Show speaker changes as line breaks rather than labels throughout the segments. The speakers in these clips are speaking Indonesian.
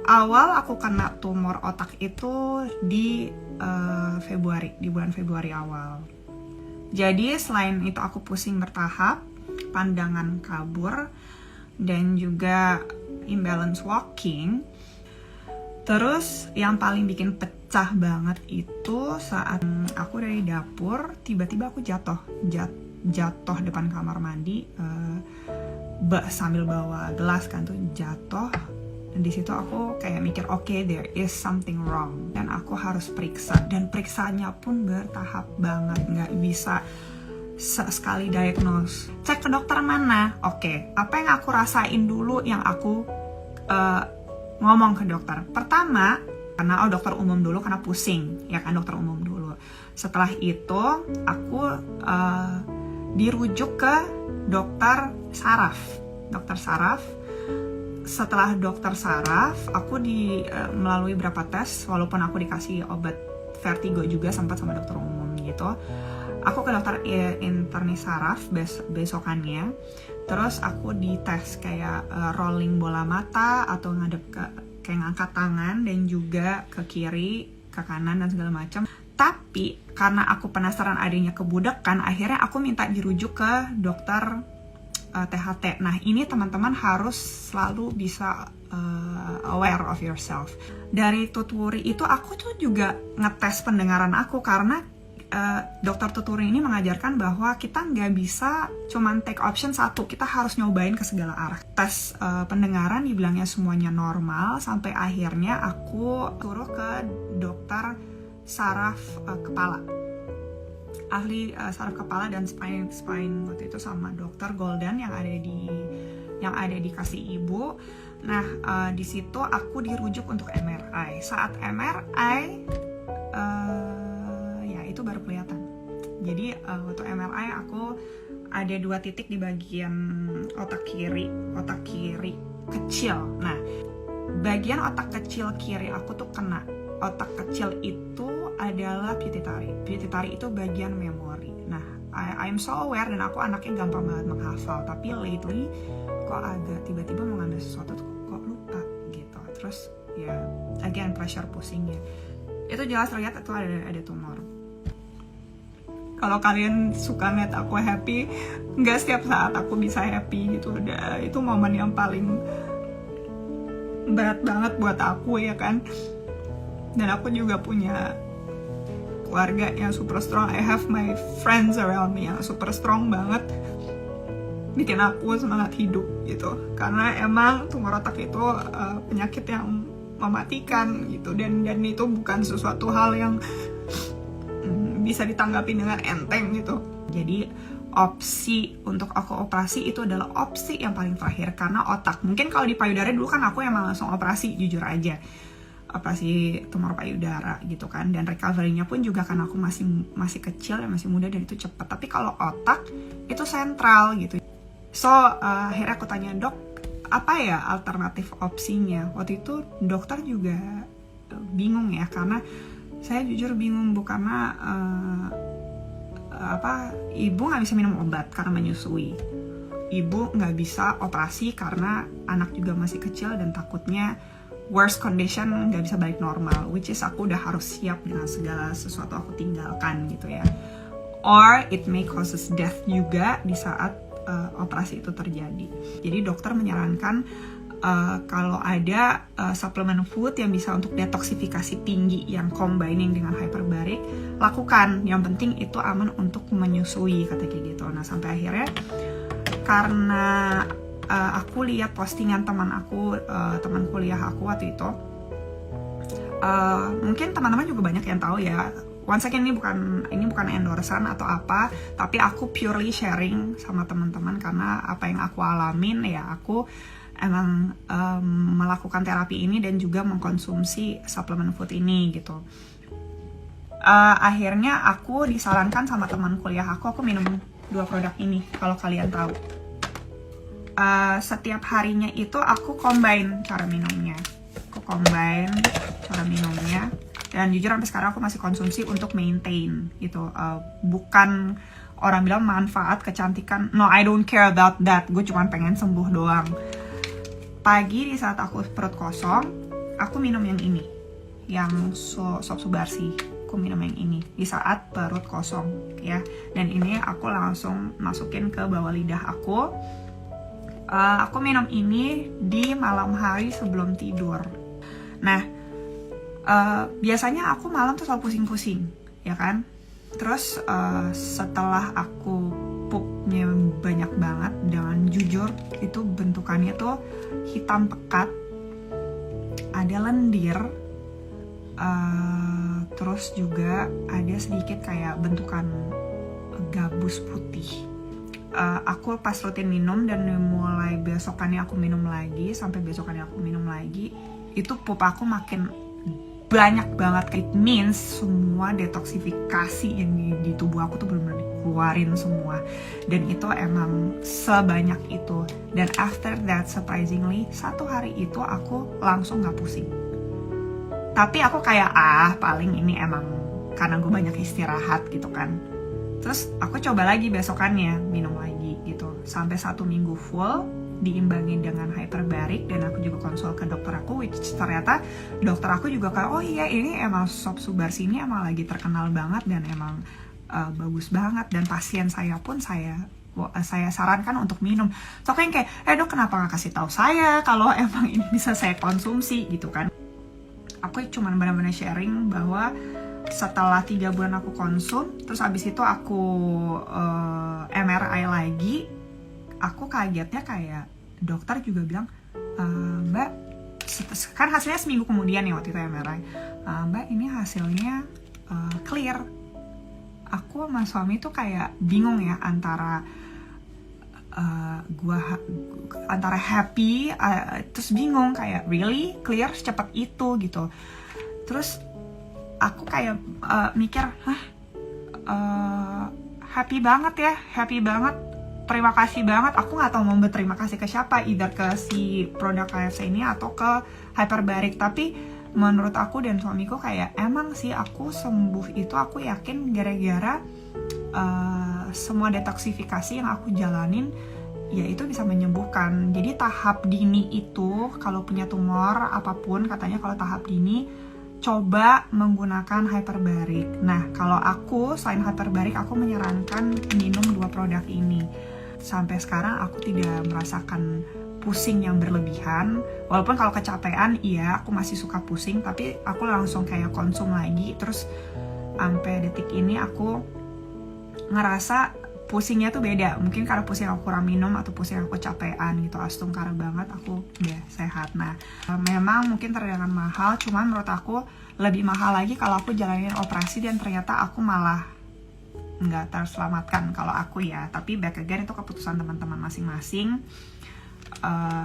awal aku kena tumor otak itu di bulan Februari awal. Jadi selain itu aku pusing bertahap, pandangan kabur, dan juga imbalance walking. Terus yang paling bikin pecah banget itu saat aku dari dapur, tiba-tiba aku jatuh depan kamar mandi, sambil bawa gelas kan tuh jatuh. Dan di situ aku kayak mikir, oke, there is something wrong dan aku harus periksa. Dan periksanya pun bertahap banget, nggak bisa sekali diagnose. Cek ke dokter mana? Oke, apa yang aku rasain dulu yang aku ngomong ke dokter. Pertama, karena dokter umum dulu karena pusing, ya kan, dokter umum dulu. Setelah itu aku dirujuk ke dokter saraf. Setelah dokter saraf, aku melalui beberapa tes, walaupun aku dikasih obat vertigo juga sempat sama dokter umum gitu. Aku ke dokter internis saraf besokannya, terus aku dites kayak rolling bola mata atau ngadep kayak ngangkat tangan dan juga ke kiri, ke kanan dan segala macam. Tapi karena aku penasaran adanya kebudekan, akhirnya aku minta dirujuk ke dokter THT. Nah, ini teman-teman harus selalu bisa aware of yourself. Dari tuturi itu aku tuh juga ngetes pendengaran aku karena dokter tuturi ini mengajarkan bahwa kita nggak bisa cuman take option satu, kita harus nyobain ke segala arah. Tes pendengaran dibilangnya semuanya normal, sampai akhirnya aku suruh ke dokter saraf kepala. Ahli saraf kepala dan spine waktu itu sama dokter Golden yang ada di Kasih Ibu. Nah, di situ aku dirujuk untuk MRI. Saat MRI ya itu baru kelihatan. Jadi waktu MRI aku ada 2 titik di bagian otak kiri kecil. Nah, bagian otak kecil kiri aku tuh kena. Otak kecil itu adalah pituitary. Pituitary itu bagian memori. Nah, I'm so aware dan aku anaknya gampang banget menghafal. Tapi lately kok agak tiba-tiba mau ngambil sesuatu tuh kok lupa gitu. Terus ya again pressure pusingnya. Itu jelas terlihat itu ada tumor. Kalau kalian suka lihat aku happy, nggak setiap saat aku bisa happy gitu. Itu momen yang paling berat banget buat aku ya kan. Dan aku juga punya keluarga yang super strong. I have my friends around me yang super strong banget, bikin aku semangat hidup gitu. Karena emang tumor otak itu penyakit yang mematikan gitu, dan itu bukan sesuatu hal yang bisa ditanggapi dengan enteng gitu. Jadi opsi untuk aku operasi itu adalah opsi yang paling terakhir, karena otak. Mungkin kalau di payudara dulu kan aku emang langsung operasi, jujur aja, operasi tumor payudara gitu kan, dan recovery-nya pun juga karena aku masih kecil ya, masih muda dan itu cepat. Tapi kalau otak itu sentral gitu. So akhirnya aku tanya, dok, apa ya alternatif opsinya? Waktu itu dokter juga bingung ya, karena saya jujur bingung, karena ibu nggak bisa minum obat karena menyusui, ibu nggak bisa operasi karena anak juga masih kecil dan takutnya worst condition nggak bisa balik normal, which is aku udah harus siap dengan segala sesuatu aku tinggalkan gitu ya. Or it may causes death juga di saat operasi itu terjadi. Jadi dokter menyarankan kalau ada suplemen food yang bisa untuk detoksifikasi tinggi yang combining dengan hyperbarik, lakukan. Yang penting itu aman untuk menyusui, kata kayak gitu. Nah, sampai akhirnya karena aku lihat postingan teman kuliah aku waktu itu, mungkin teman-teman juga banyak yang tahu ya. Once again, ini bukan endorsean atau apa, tapi aku purely sharing sama teman-teman karena apa yang aku alamin ya, aku emang melakukan terapi ini dan juga mengkonsumsi suplemen food ini gitu. Akhirnya aku disarankan sama teman kuliah aku minum 2 produk ini. Kalau kalian tahu, setiap harinya itu aku combine cara minumnya. Dan jujur sampai sekarang aku masih konsumsi untuk maintain gitu. Bukan orang bilang manfaat kecantikan, no, I don't care about that. Gue cuma pengen sembuh doang. Pagi di saat aku perut kosong, aku minum yang ini, yang Sop Subarsi. Aku minum yang ini di saat perut kosong ya, dan ini aku langsung masukin ke bawah lidah aku. Aku minum ini di malam hari sebelum tidur. Nah, biasanya aku malam tuh selalu pusing-pusing ya kan. Terus setelah aku pupnya banyak banget, dengan jujur itu bentukannya tuh hitam pekat, ada lendir, terus juga ada sedikit kayak bentukan gabus putih. Aku pas rutin minum dan mulai besokannya aku minum lagi, sampai besokannya aku minum lagi, itu pup aku makin banyak banget. It means semua detoksifikasi yang di tubuh aku tuh benar-benar dikeluarin semua, dan itu emang sebanyak itu. Dan after that, surprisingly, 1 hari itu aku langsung gak pusing. Tapi aku kayak paling ini emang karena gue banyak istirahat gitu kan. Terus aku coba lagi besokannya minum lagi gitu, sampai 1 minggu full diimbangi dengan hyperbarik. Dan aku juga konsul ke dokter aku, which ternyata dokter aku juga kayak, oh iya ini emang Sop Subarsi ini emang lagi terkenal banget dan emang bagus banget, dan pasien saya pun saya sarankan untuk minum. So kayak dok kenapa nggak kasih tahu saya kalau emang ini bisa saya konsumsi gitu kan. Aku cuma benar-benar sharing bahwa setelah 3 bulan aku konsum, terus abis itu aku MRI lagi, aku kagetnya kayak dokter juga bilang, Mbak, kan hasilnya seminggu kemudian ya waktu itu MRI, Mbak ini hasilnya clear. Aku sama suami tuh kayak bingung ya, antara antara happy, terus bingung kayak really clear secepat itu gitu. Terus aku kayak mikir, happy banget ya, happy banget, terima kasih banget. Aku nggak tahu mau berterima kasih ke siapa, either ke si produk KFC ini atau ke hyperbarik. Tapi menurut aku dan suamiku kayak emang sih aku sembuh itu aku yakin gara-gara semua detoksifikasi yang aku jalanin, ya itu bisa menyembuhkan. Jadi tahap dini itu kalau punya tumor apapun, katanya kalau tahap dini coba menggunakan hyperbarik. Nah kalau aku selain hyperbarik, aku menyarankan minum 2 produk ini. Sampai sekarang aku tidak merasakan pusing yang berlebihan. Walaupun kalau kecapean iya aku masih suka pusing, tapi aku langsung kayak konsum lagi. Terus sampai detik ini aku ngerasa pusingnya tuh beda. Mungkin karena pusing aku kurang minum atau pusing aku capean gitu. Astungkara banget, aku udah sehat. Nah memang mungkin terdengar mahal, cuman menurut aku lebih mahal lagi kalau aku jalanin operasi dan ternyata aku malah nggak terselamatkan kalau aku ya. Tapi back again itu keputusan teman-teman masing-masing.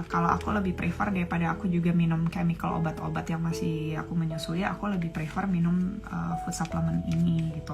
Kalau aku lebih prefer daripada aku juga minum chemical obat-obat yang masih aku menyusui, aku lebih prefer minum food supplement ini gitu.